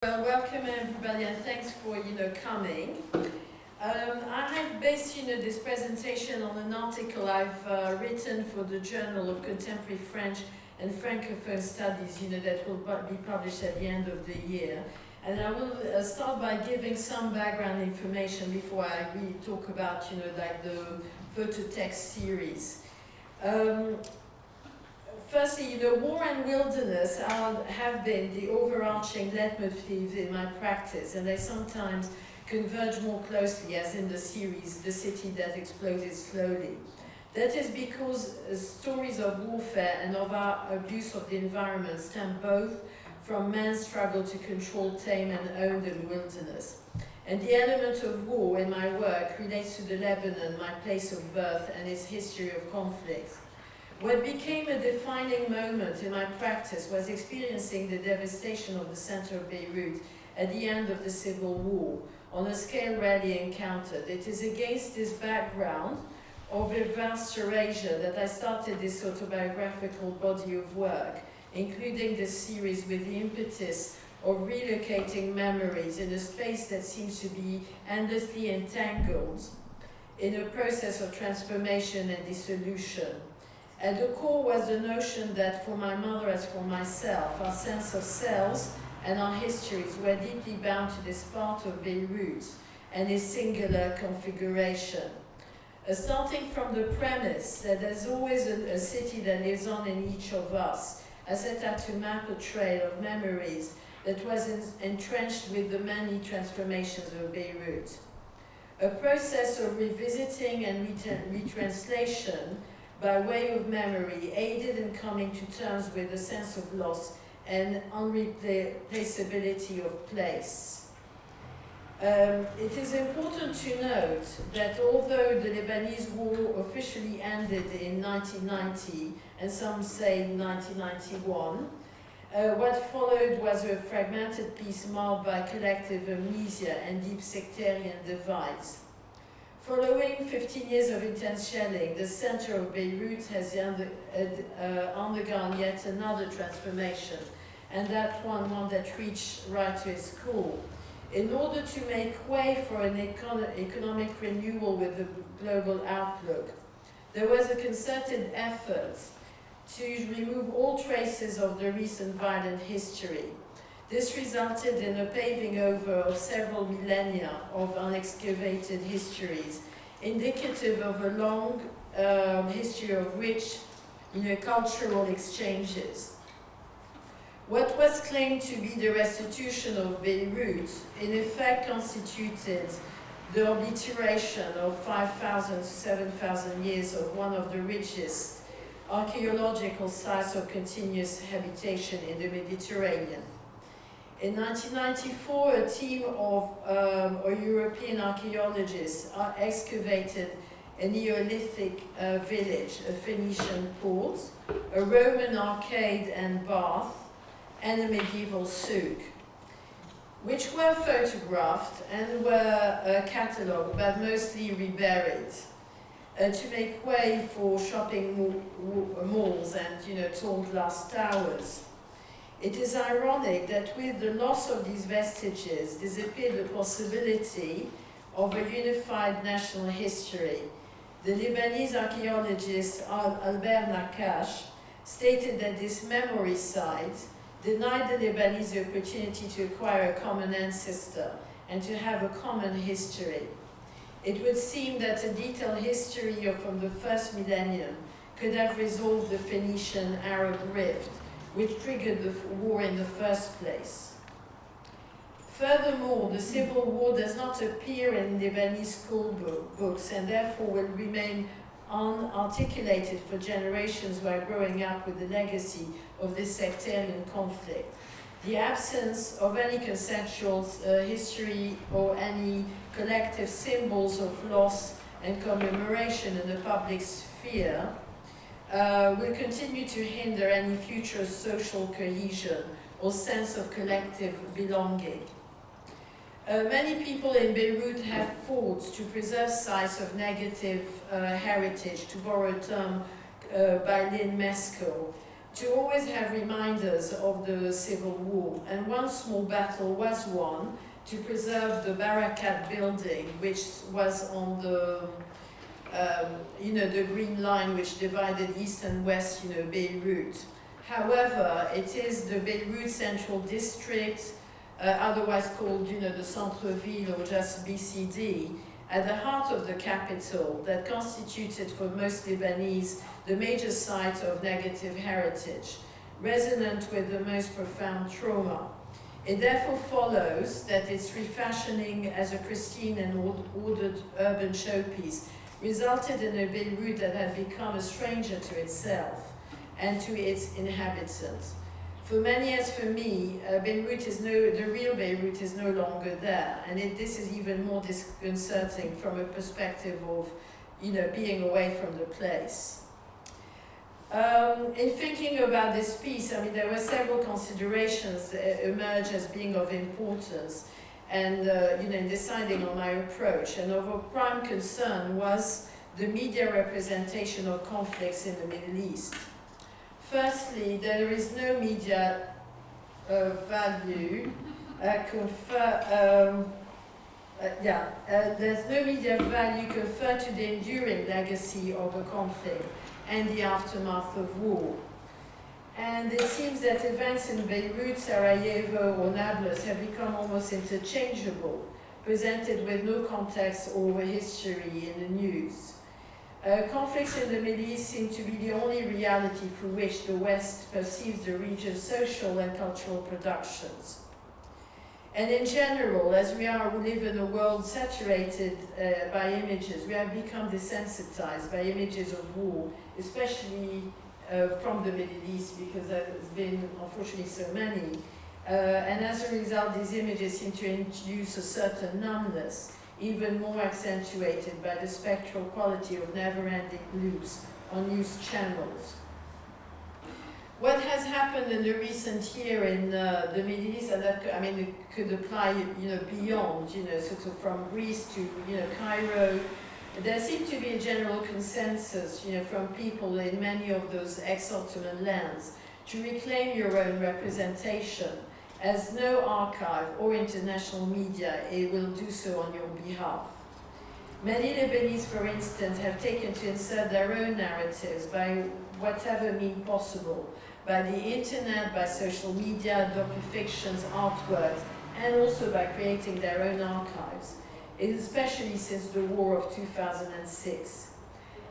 Well, welcome everybody, and thanks for coming. I have based this presentation on an article I've written for the Journal of Contemporary French and Francophone Studies, that will be published at the end of the year. And I will start by giving some background information before I really talk about like the photo text series. Firstly, war and wilderness have been the overarching leitmotifs in my practice, and they sometimes converge more closely, as in the series The City That Exploded Slowly. That is because stories of warfare and of our abuse of the environment stem both from man's struggle to control, tame, and own the wilderness. And the element of war in my work relates to the Lebanon, my place of birth, and its history of conflict. What became a defining moment in my practice was experiencing the devastation of the center of Beirut at the end of the Civil War, on a scale rarely encountered. It is against this background of a vast erasure that I started this autobiographical body of work, including this series with the impetus of relocating memories in a space that seems to be endlessly entangled in a process of transformation and dissolution. At the core was the notion that for my mother as for myself, our sense of selves and our histories were deeply bound to this part of Beirut and its singular configuration. Starting from the premise that there's always a city that lives on in each of us, I set out to map a trail of memories that was entrenched with the many transformations of Beirut. A process of revisiting and retranslation by way of memory, aided in coming to terms with a sense of loss and unreplaceability of place. It is important to note that although the Lebanese war officially ended in 1990, and some say 1991, what followed was a fragmented peace marked by collective amnesia and deep sectarian divides. Following 15 years of intense shelling, the center of Beirut has undergone yet another transformation, and that one that reached right to its core. In order to make way for an economic renewal with a global outlook, there was a concerted effort to remove all traces of the recent violent history. This resulted in a paving over of several millennia of unexcavated histories, indicative of a long history of rich cultural exchanges. What was claimed to be the restitution of Beirut, in effect constituted the obliteration of 5,000 to 7,000 years of one of the richest archaeological sites of continuous habitation in the Mediterranean. In 1994, a team of European archaeologists excavated a Neolithic village, a Phoenician port, a Roman arcade and bath, and a medieval souk, which were photographed and were catalogued, but mostly reburied, to make way for shopping malls and tall glass towers. It is ironic that with the loss of these vestiges disappeared the possibility of a unified national history. The Lebanese archaeologist Albert Nakash stated that this memory site denied the Lebanese the opportunity to acquire a common ancestor and to have a common history. It would seem that a detailed history from the first millennium could have resolved the Phoenician-Arab rift, which triggered the war in the first place. Furthermore, the civil war does not appear in Lebanese school books and therefore will remain unarticulated for generations who are growing up with the legacy of this sectarian conflict. The absence of any consensual history or any collective symbols of loss and commemoration in the public sphere will continue to hinder any future social cohesion or sense of collective belonging. Many people in Beirut have fought to preserve sites of negative heritage, to borrow a term by Lynn Meskel, to always have reminders of the civil war. And one small battle was won to preserve the Barakat building, which was on the, the green line which divided east and west, Beirut. However, it is the Beirut Central District, otherwise called, the Centre-Ville or just BCD, at the heart of the capital, that constituted for most Lebanese the major site of negative heritage, resonant with the most profound trauma. It therefore follows that its refashioning as a pristine and ordered urban showpiece resulted in a Beirut that had become a stranger to itself and to its inhabitants. For many, as for me, the real Beirut is no longer there, and this is even more disconcerting from a perspective of, being away from the place. In thinking about this piece, there were several considerations that emerged as being of importance, and in deciding on my approach. And of a prime concern was the media representation of conflicts in the Middle East. Firstly, there is no media value there's no media value conferred to the enduring legacy of a conflict and the aftermath of war. And it seems that events in Beirut, Sarajevo, or Nablus have become almost interchangeable, presented with no context or history in the news. Conflicts in the Middle East seem to be the only reality through which the West perceives the region's social and cultural productions. And in general, as we live in a world saturated by images, we have become desensitized by images of war, especially from the Middle East, because there has been, unfortunately, so many. And as a result, these images seem to induce a certain numbness, even more accentuated by the spectral quality of never-ending loops on news channels. What has happened in the recent year in the Middle East, and that it could apply, beyond, sort of from Greece to, Cairo. There seemed to be a general consensus, from people in many of those ex-Ottoman lands to reclaim your own representation, as no archive or international media will do so on your behalf. Many Lebanese, for instance, have taken to insert their own narratives by whatever means possible, by the internet, by social media, docufictions, artworks, and also by creating their own archives, especially since the war of 2006.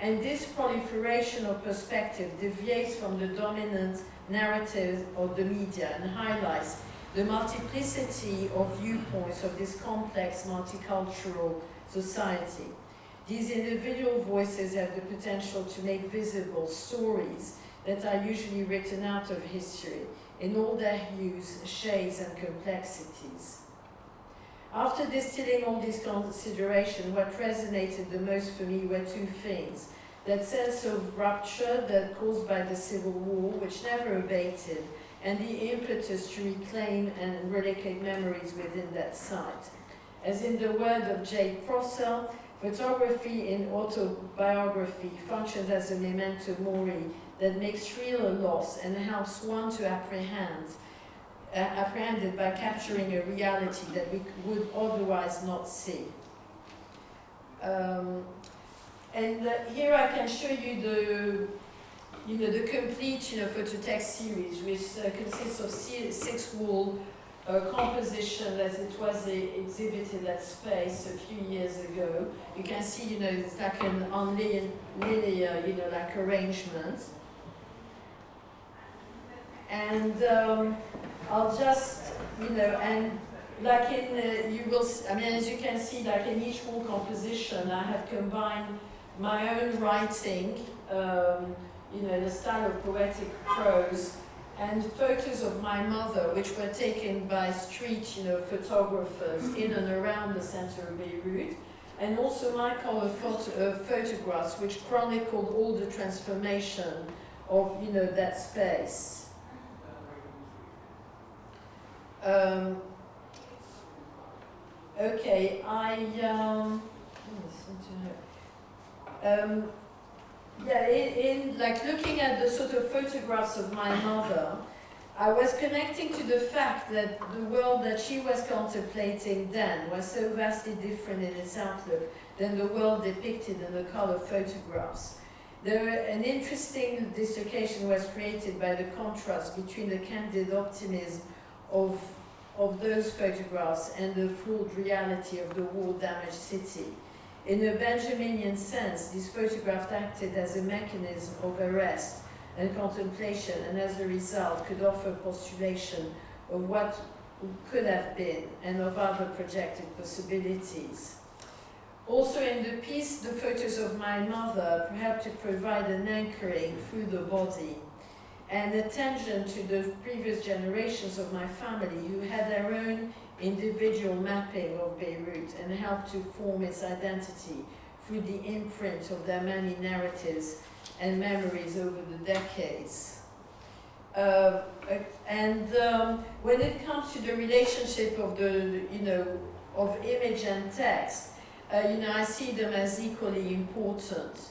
And this proliferation of perspective deviates from the dominant narrative of the media and highlights the multiplicity of viewpoints of this complex multicultural society. These individual voices have the potential to make visible stories that are usually written out of history in all their hues, shades, and complexities. After distilling all these considerations, what resonated the most for me were two things: that sense of rupture that caused by the Civil War, which never abated, and the impetus to reclaim and relocate memories within that site. As in the word of Jade Prosser, photography in autobiography functions as a memento mori that makes real a loss and helps one to apprehend it by capturing a reality that we would otherwise not see. Here I can show you the complete phototext series, which consists of 6 wall composition as it was exhibited at Space a few years ago. You can see, it's like an unlinear, like arrangement. And I'll just, and like in, you will, as you can see, like in each wall composition, I have combined my own writing, the style of poetic prose, and photos of my mother, which were taken by street, photographers in and around the center of Beirut, and also my color photographs, which chronicled all the transformation of, that space. Okay, Yeah, in like looking at the sort of photographs of my mother, I was connecting to the fact that the world that she was contemplating then was so vastly different in its outlook than the world depicted in the color photographs. An interesting dislocation was created by the contrast between the candid optimism of those photographs and the flawed reality of the war-damaged city. In a Benjaminian sense, these photographs acted as a mechanism of arrest and contemplation, and as a result could offer postulation of what could have been and of other projected possibilities. Also in the piece, the photos of my mother helped to provide an anchoring through the body and attention to the previous generations of my family who had their own individual mapping of Beirut and helped to form its identity through the imprint of their many narratives and memories over the decades. When it comes to the relationship of of image and text, I see them as equally important.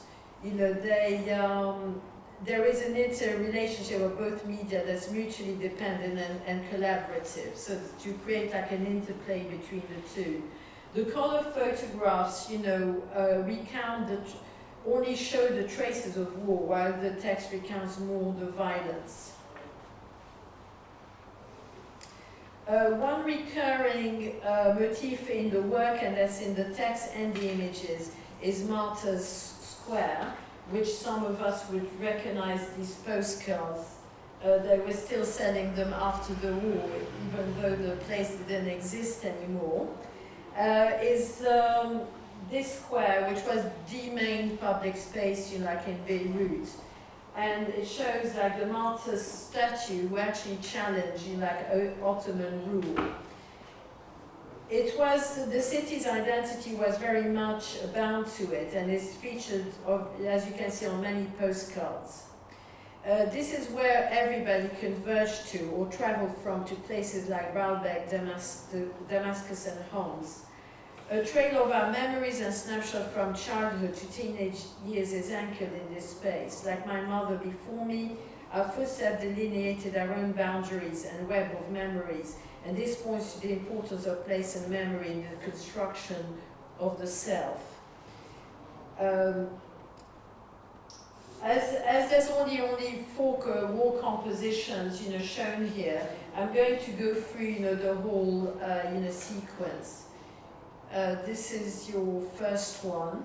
There is an interrelationship of both media that's mutually dependent and collaborative, so to create like an interplay between the two. The color photographs, only show the traces of war, while the text recounts more the violence. One recurring motif in the work, and that's in the text and the images, is Martyrs Square, which some of us would recognize these postcards. They were still selling them after the war, even though the place didn't exist anymore. This square, which was the main public space, like in Beirut, and it shows like the martyrs statue who actually challenged Ottoman rule. It was, the city's identity was very much bound to it and is featured, as you can see, on many postcards. This is where everybody converged to or traveled from to places like Baalbek, Damascus and Homs. A trail of our memories and snapshot from childhood to teenage years is anchored in this space. Like my mother before me, our footsteps delineated our own boundaries and web of memories, and this points to the importance of place and memory in the construction of the self. As there's only four war compositions, shown here, I'm going to go through, the whole, sequence. This is your first one.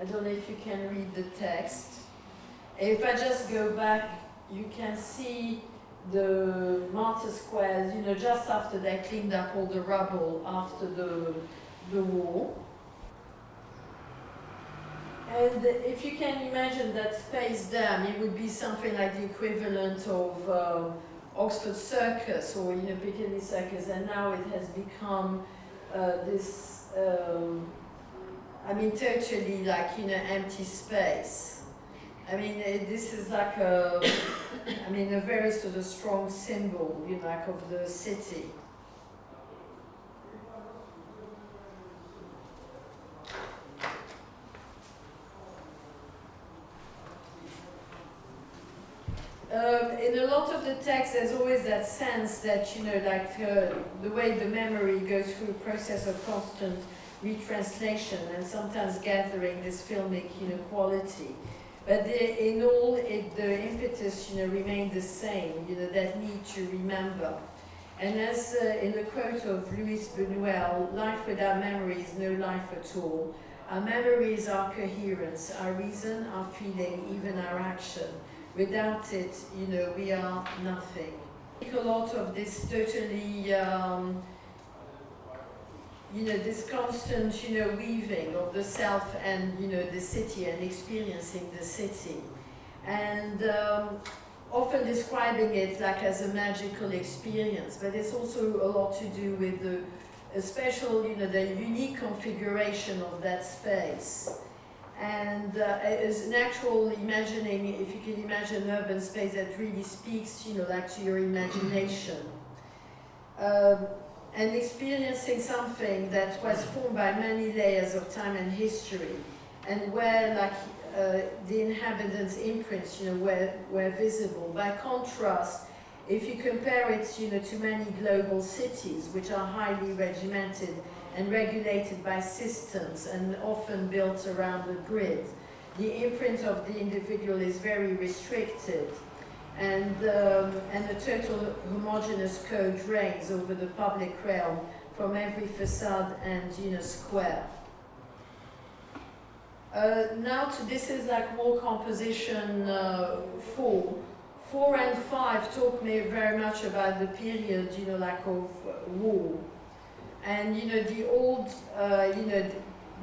I don't know if you can read the text. If I just go back, you can see the martyr squares, just after they cleaned up all the rubble after the war. And if you can imagine that Space Dam, it would be something like the equivalent of Oxford Circus or Piccadilly Circus, and now it has become this totally empty space. This is like a very sort of strong symbol, of the city. In a lot of the text, there's always that sense that, the way the memory goes through a process of constant retranslation and sometimes gathering this filmic, quality. But in all, the impetus, remained the same, that need to remember. And as in the quote of Louis Buñuel, life without memory is no life at all. Our memory is our coherence, our reason, our feeling, even our action. Without it, we are nothing. A lot of this totally, this constant, weaving of the self and, the city and experiencing the city. And often describing it like as a magical experience, but it's also a lot to do with the special, the unique configuration of that space. And as an actual imagining, if you can imagine an urban space that really speaks, to your imagination. And experiencing something that was formed by many layers of time and history, and where, the inhabitants' imprints, were visible. By contrast, if you compare it, to many global cities, which are highly regimented and regulated by systems and often built around a grid, the imprint of the individual is very restricted, and the total homogeneous code reigns over the public realm from every facade and square. This is like wall composition 4. 4 and 5 talk me very much about the period, of war. And, the old,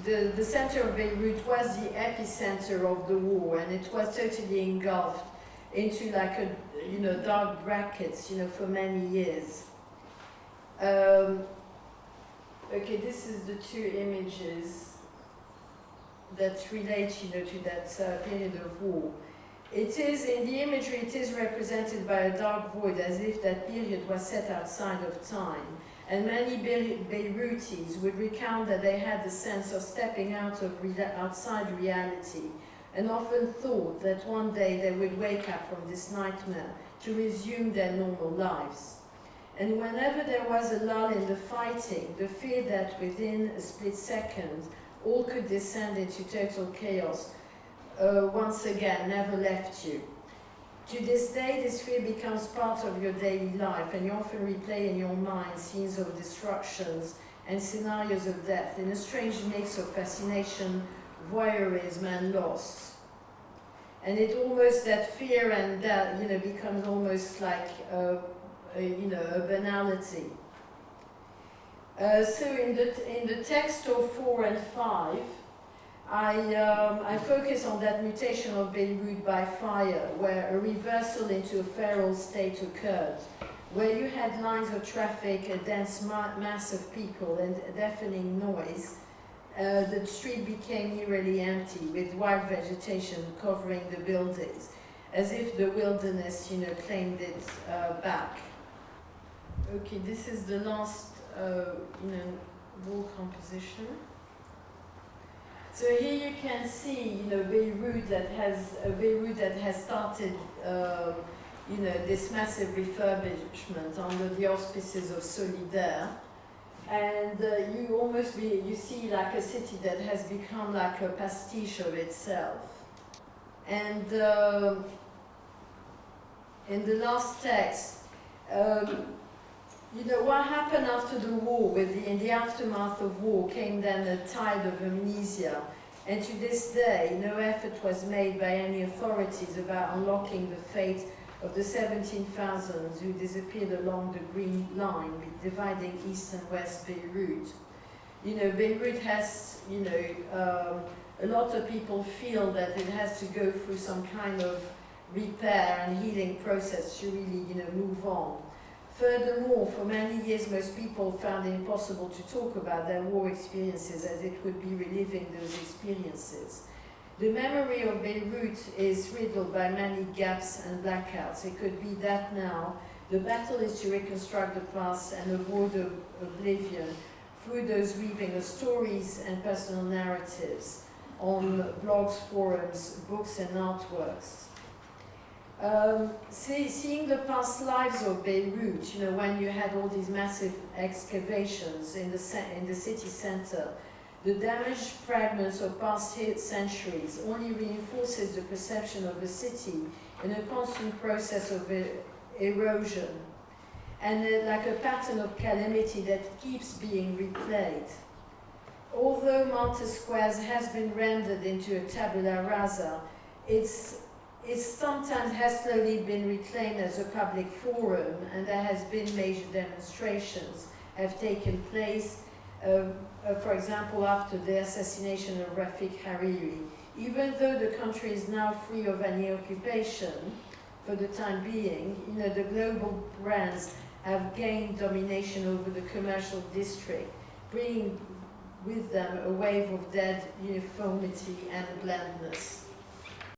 the center of Beirut was the epicenter of the war, and it was totally engulfed into like a, dark brackets, for many years. Okay, this is the two images that relate, to that period of war. It is, in the imagery, it is represented by a dark void, as if that period was set outside of time. And many Beirutis would recount that they had the sense of stepping out of outside reality, and often thought that one day they would wake up from this nightmare to resume their normal lives. And whenever there was a lull in the fighting, the fear that within a split second all could descend into total chaos once again never left you. To this day, this fear becomes part of your daily life, and you often replay in your mind scenes of destructions and scenarios of death in a strange mix of fascination, voyeurism, and loss. And it almost, that fear and that, becomes almost like a banality. So in the text of 4 and 5, I focus on that mutation of Beirut by fire, where a reversal into a feral state occurred, where you had lines of traffic, a dense mass of people, and a deafening noise. The street became eerily empty, with wild vegetation covering the buildings, as if the wilderness, claimed it back. Okay, this is the last, wall composition. So here you can see, Beirut that has started, this massive refurbishment under the auspices of Solidaire, and you see like a city that has become like a pastiche of itself. And in the last text, what happened after the war, in the aftermath of war, came then a tide of amnesia. And to this day, no effort was made by any authorities about unlocking the fate of the 17,000 who disappeared along the Green Line, dividing East and West Beirut. Beirut has, a lot of people feel that it has to go through some kind of repair and healing process to really, move on. Furthermore, for many years, most people found it impossible to talk about their war experiences, as it would be reliving those experiences. The memory of Beirut is riddled by many gaps and blackouts. It could be that now the battle is to reconstruct the past and avoid oblivion through those weaving of stories and personal narratives on blogs, forums, books, and artworks. Seeing the past lives of Beirut, when you had all these massive excavations in the city center, the damaged fragments of past centuries only reinforces the perception of a city in a constant process of erosion, and like a pattern of calamity that keeps being replayed. Although Malta Squares has been rendered into a tabula rasa, it sometimes has slowly been reclaimed as a public forum, and there has been major demonstrations have taken place, for example, after the assassination of Rafik Hariri. Even though the country is now free of any occupation for the time being, the global brands have gained domination over the commercial district, bringing with them a wave of dead uniformity and blandness.